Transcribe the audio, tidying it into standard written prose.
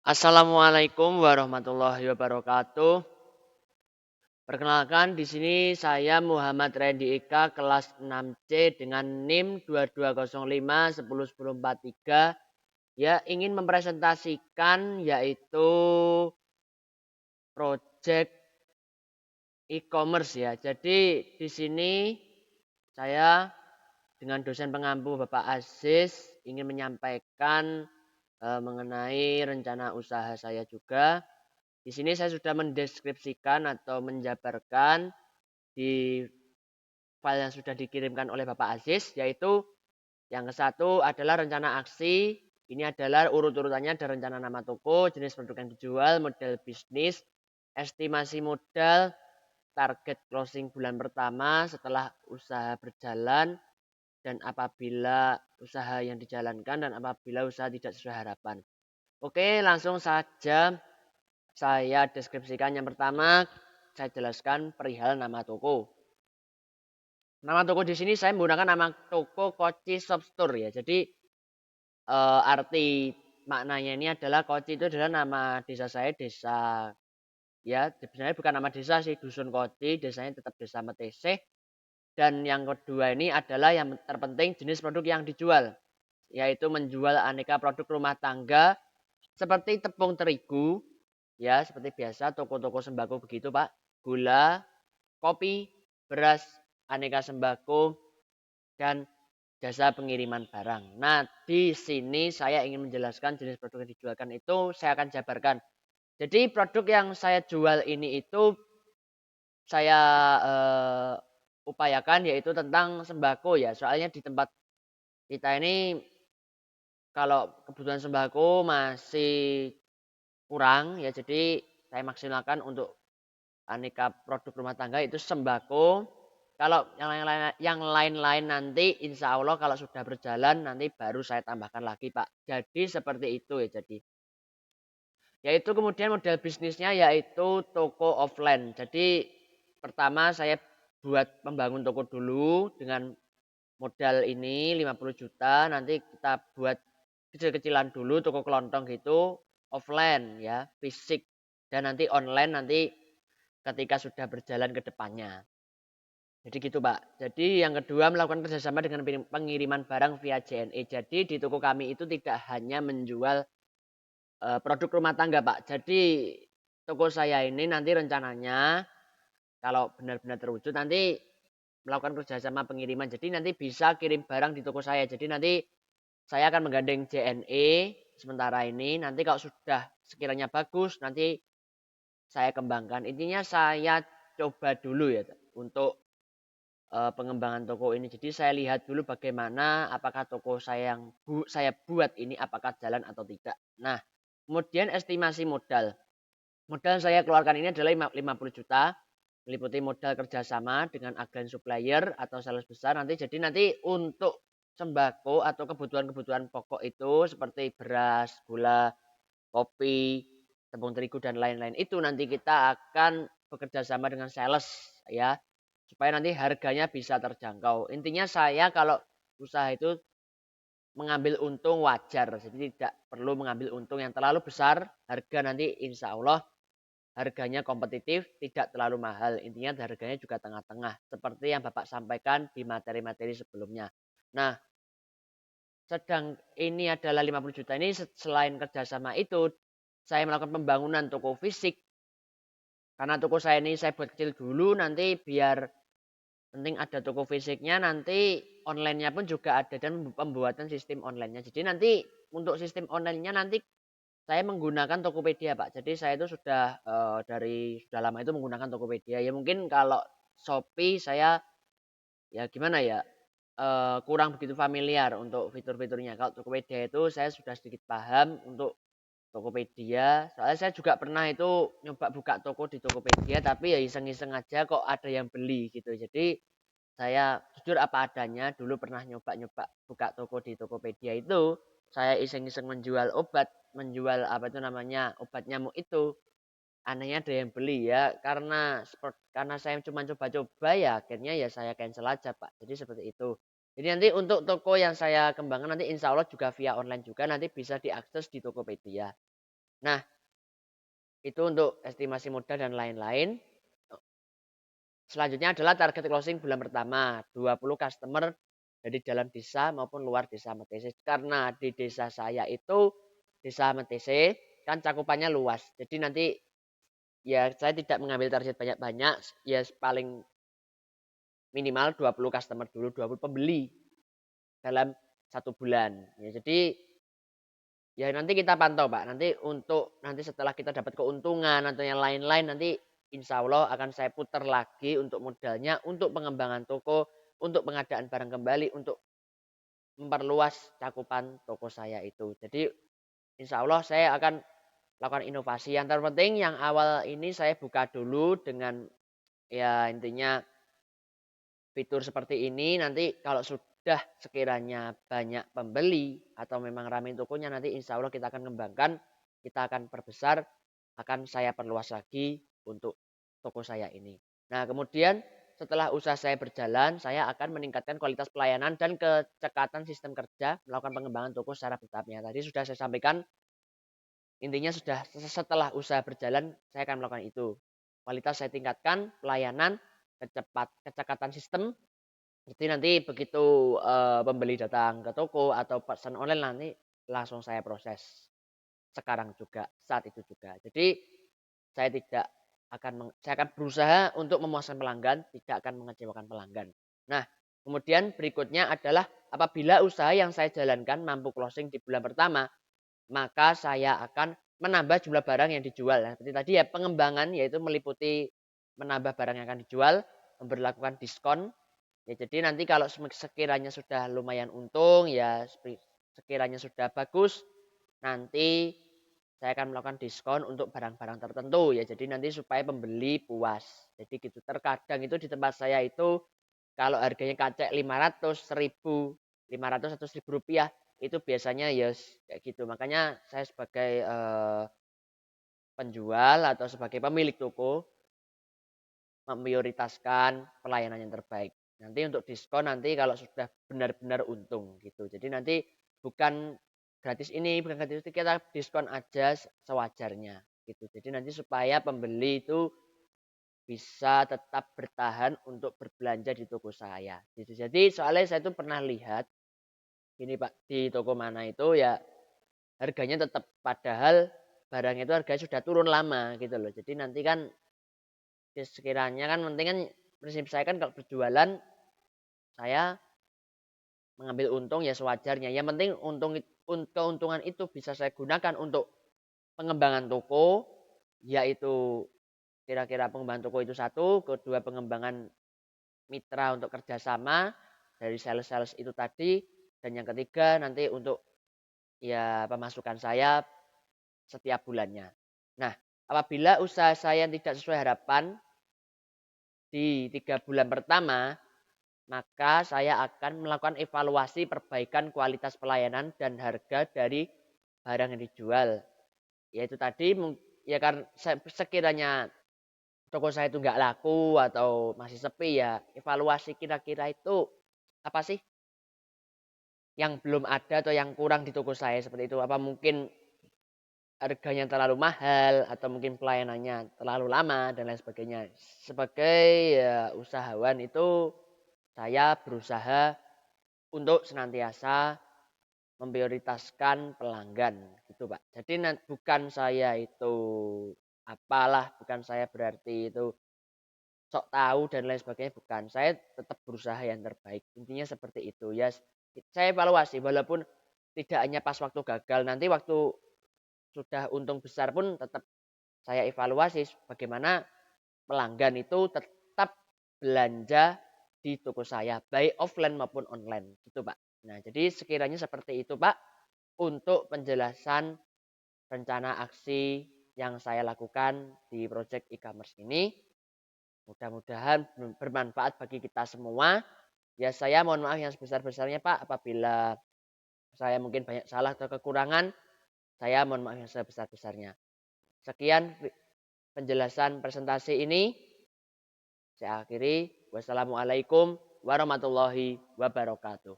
Assalamualaikum warahmatullahi wabarakatuh. Perkenalkan di sini saya Muhammad Randy Eka kelas 6C dengan NIM 2205 1010443 ya ingin mempresentasikan yaitu project e-commerce ya. Jadi di sini saya dengan dosen pengampu Bapak Aziz ingin menyampaikan mengenai rencana usaha saya juga. Di sini saya sudah mendeskripsikan atau menjabarkan di file yang sudah dikirimkan oleh Bapak Aziz, yaitu yang ke satu adalah rencana aksi. Ini adalah urut-urutannya ada rencana nama toko, jenis produk yang dijual, model bisnis, estimasi modal, target closing bulan pertama setelah usaha berjalan, dan apabila usaha yang dijalankan dan apabila usaha tidak sesuai harapan. Oke, langsung saja saya deskripsikan. Yang pertama, saya jelaskan perihal nama toko. Nama toko di sini saya menggunakan nama toko Koci Shop Store ya. Jadi arti maknanya ini adalah Koci itu adalah nama desa saya, desa ya sebenarnya bukan nama desa sih, dusun Koci, desanya tetap desa Meteseh. Dan yang kedua ini adalah yang terpenting jenis produk yang dijual, yaitu menjual aneka produk rumah tangga seperti tepung terigu, ya seperti biasa toko-toko sembako begitu Pak, gula, kopi, beras, aneka sembako, dan jasa pengiriman barang. Nah, di sini saya ingin menjelaskan jenis produk yang dijualkan itu saya akan jabarkan. Jadi produk yang saya jual ini itu saya upayakan yaitu tentang sembako ya. Soalnya di tempat kita ini kalau kebutuhan sembako masih kurang ya, jadi saya maksimalkan untuk aneka produk rumah tangga itu sembako. Kalau yang lain-lain nanti insya Allah kalau sudah berjalan nanti baru saya tambahkan lagi Pak. Jadi seperti itu ya. Jadi yaitu kemudian model bisnisnya yaitu toko offline. Jadi pertama saya buat membangun toko dulu dengan modal ini 50 juta. Nanti kita buat kecil-kecilan dulu toko kelontong gitu offline ya, fisik, dan nanti online nanti ketika sudah berjalan ke depannya. Jadi gitu Pak. Jadi yang kedua melakukan kerjasama dengan pengiriman barang via JNE. Jadi di toko kami itu tidak hanya menjual produk rumah tangga Pak. Jadi toko saya ini nanti rencananya kalau benar-benar terwujud nanti melakukan kerjasama pengiriman. Jadi nanti bisa kirim barang di toko saya. Jadi nanti saya akan menggandeng JNE sementara ini. Nanti kalau sudah sekiranya bagus nanti saya kembangkan. Intinya saya coba dulu ya untuk pengembangan toko ini. Jadi saya lihat dulu bagaimana apakah toko saya yang saya buat ini apakah jalan atau tidak. Nah, kemudian estimasi modal. Modal saya keluarkan ini adalah 50 juta, meliputi modal kerjasama dengan agen supplier atau sales besar nanti. Jadi nanti untuk sembako atau kebutuhan-kebutuhan pokok itu seperti beras, gula, kopi, tepung terigu dan lain-lain itu nanti kita akan bekerja sama dengan sales ya supaya nanti harganya bisa terjangkau. Intinya saya kalau usaha itu mengambil untung wajar, jadi tidak perlu mengambil untung yang terlalu besar. Harga nanti insya Allah harganya kompetitif, tidak terlalu mahal. Intinya harganya juga tengah-tengah seperti yang Bapak sampaikan di materi-materi sebelumnya. Nah, sedang ini adalah 50 juta ini selain kerjasama itu saya melakukan pembangunan toko fisik. Karena toko saya ini saya buat kecil dulu nanti biar penting ada toko fisiknya, nanti online-nya pun juga ada dan pembuatan sistem online-nya. Jadi nanti untuk sistem online-nya nanti saya menggunakan Tokopedia Pak. Jadi saya itu sudah dari sudah lama itu menggunakan Tokopedia. Ya mungkin kalau Shopee saya ya gimana ya kurang begitu familiar untuk fitur-fiturnya. Kalau Tokopedia itu saya sudah sedikit paham untuk Tokopedia. Soalnya saya juga pernah itu nyoba buka toko di Tokopedia tapi ya iseng-iseng aja kok ada yang beli gitu. Jadi saya jujur apa adanya dulu pernah nyoba-nyoba buka toko di Tokopedia itu saya iseng-iseng menjual obat, menjual apa itu namanya obat nyamuk itu. Anehnya ada yang beli ya karena saya cuma coba-coba ya akhirnya ya saya cancel aja Pak. Jadi seperti itu. Jadi nanti untuk toko yang saya kembangkan nanti insya Allah juga via online juga nanti bisa diakses di Tokopedia. Nah, itu untuk estimasi modal dan lain-lain. Selanjutnya adalah target closing bulan pertama, 20 customer dari dalam desa maupun luar desa Metese. Karena di desa saya itu, desa Metese, kan cakupannya luas. Jadi nanti ya saya tidak mengambil target banyak-banyak, ya paling minimal 20 customer dulu, 20 pembeli dalam 1 bulan. Ya, jadi ya nanti kita pantau Pak. Nanti setelah kita dapat keuntungan atau yang lain-lain nanti insya Allah akan saya putar lagi untuk modalnya, untuk pengembangan toko, untuk pengadaan barang kembali, untuk memperluas cakupan toko saya itu. Jadi insya Allah saya akan lakukan inovasi. Yang terpenting yang awal ini saya buka dulu dengan ya intinya fitur seperti ini. Nanti kalau sudah sekiranya banyak pembeli atau memang ramai tokonya, nanti insya Allah kita akan kembangkan, kita akan perbesar, akan saya perluas lagi untuk toko saya ini. Nah kemudian setelah usaha saya berjalan, saya akan meningkatkan kualitas pelayanan dan kecekatan sistem kerja, melakukan pengembangan toko secara bertahapnya. Tadi sudah saya sampaikan, intinya sudah setelah usaha berjalan, saya akan melakukan itu. Kualitas saya tingkatkan, pelayanan, kecekatan sistem. Jadi nanti begitu pembeli datang ke toko atau pesan online nanti langsung saya proses sekarang juga, saat itu juga. Jadi saya akan berusaha untuk memuaskan pelanggan, tidak akan mengecewakan pelanggan. Nah, kemudian berikutnya adalah apabila usaha yang saya jalankan mampu closing di bulan pertama, maka saya akan menambah jumlah barang yang dijual. Nah, seperti tadi ya pengembangan yaitu meliputi menambah barang yang akan dijual, memberlakukan diskon. Ya, jadi nanti kalau sekiranya sudah lumayan untung ya sekiranya sudah bagus, nanti saya akan melakukan diskon untuk barang-barang tertentu ya. Jadi nanti supaya pembeli puas. Jadi gitu. Terkadang itu di tempat saya itu kalau harganya kacek 500, 1000, 500 atau 1000 rupiah itu biasanya ya kayak gitu. Makanya saya sebagai penjual atau sebagai pemilik toko memprioritaskan pelayanan yang terbaik. Nanti untuk diskon nanti kalau sudah benar-benar untung gitu. Jadi nanti bukan gratis ini, bukan gratis itu, kita diskon aja sewajarnya gitu. Jadi nanti supaya pembeli itu bisa tetap bertahan untuk berbelanja di toko saya. Gitu. Jadi soalnya saya itu pernah lihat ini Pak di toko mana itu ya harganya tetap padahal barang itu harganya sudah turun lama gitu loh. Jadi nanti kan ya sekiranya kan penting kan prinsip saya kan kalau berjualan saya mengambil untung ya sewajarnya. Yang penting keuntungan itu bisa saya gunakan untuk pengembangan toko, yaitu kira-kira pengembangan toko itu satu, kedua pengembangan mitra untuk kerjasama dari sales-sales itu tadi, dan yang ketiga nanti untuk ya pemasukan saya setiap bulannya. Nah, apabila usaha saya tidak sesuai harapan di 3 bulan pertama, maka saya akan melakukan evaluasi perbaikan kualitas pelayanan dan harga dari barang yang dijual. Yaitu tadi ya kan sekiranya toko saya itu nggak laku atau masih sepi ya evaluasi kira-kira itu apa sih yang belum ada atau yang kurang di toko saya seperti itu. Apa mungkin harganya terlalu mahal atau mungkin pelayanannya terlalu lama dan lain sebagainya. Sebagai ya, usahawan itu saya berusaha untuk senantiasa memprioritaskan pelanggan gitu Pak. Jadi bukan saya itu apalah, bukan saya berarti itu sok tahu dan lain sebagainya, bukan. Saya tetap berusaha yang terbaik. Intinya seperti itu ya. Saya evaluasi walaupun tidak hanya pas waktu gagal, nanti waktu sudah untung besar pun tetap saya evaluasi bagaimana pelanggan itu tetap belanja di toko saya, baik offline maupun online gitu Pak. Nah jadi sekiranya seperti itu Pak untuk penjelasan rencana aksi yang saya lakukan di project e-commerce ini. Mudah-mudahan bermanfaat bagi kita semua. Ya saya mohon maaf yang sebesar-besarnya Pak apabila saya mungkin banyak salah atau kekurangan. Saya mohon maaf yang sebesar-besarnya. Sekian penjelasan presentasi ini. Saya akhiri. Wassalamualaikum warahmatullahi wabarakatuh.